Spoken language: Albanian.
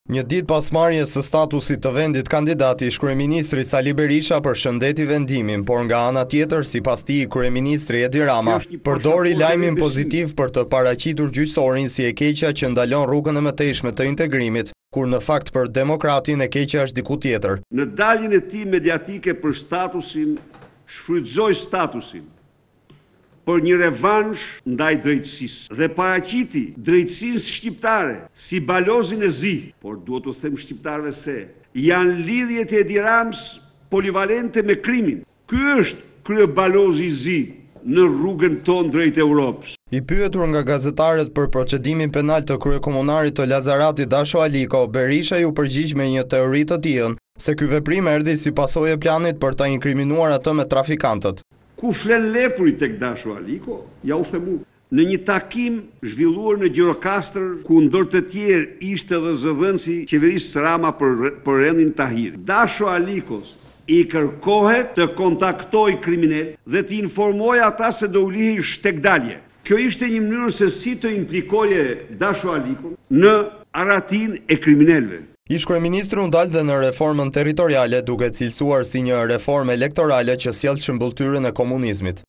Një ditë pas marrjes së statusit të vendit kandidati ish-kryeministri Sali Berisha përshëndeti vendimin, por nga ana tjetër, sipas tij, kryeministri Edi Rama përdori lajmin pozitiv për të paraqitur gjyqësorin si e keqja që ndalon rrugën e mëtejshme të integrimit, kur në fakt për demokratin e keqja është diku tjetër. Në daljen e tij mediatike për statusin, shfrytëzoi statusin për një revansh ndaj drejtësisë dhe paraqiti drejtësinë shqiptare si balozin e zi, por duhet të them shqiptarëve se janë lidhjet e Edi Ramës polivalente me krimin. Ky është kryebalozi i zi në rrugën tonë drejt Europës. I pyetur nga gazetarët për procedimin penal të kryekomunarit të Lazaratit Dasho Aliko, Berisha ju përgjigj me një teori të tillën se ky veprim erdhi si pasojë e planit për ta inkriminuar atë me trafikantët. Ku flen lepuri tek Dasho Aliko, ja u themu. Në një takim zhvilluar në Gjirokastër, ku ndër të tjerë ishte edhe zëdhënësi qeverisë Rama për rendin Tahiri. Dasho Alikos i kërkohet të kontaktoj kriminal dhe të informoj ata se do u lihej shtekdalje. Kjo ishte një mënyrë se si të implikoje Dasho Alikon në arratin e kriminalëve. Ish-kryeministri u ndal dhe në reformën territoriale, duke cilësuar si një reformë elektorale që sjell shëmbulltyrën e komunizmit.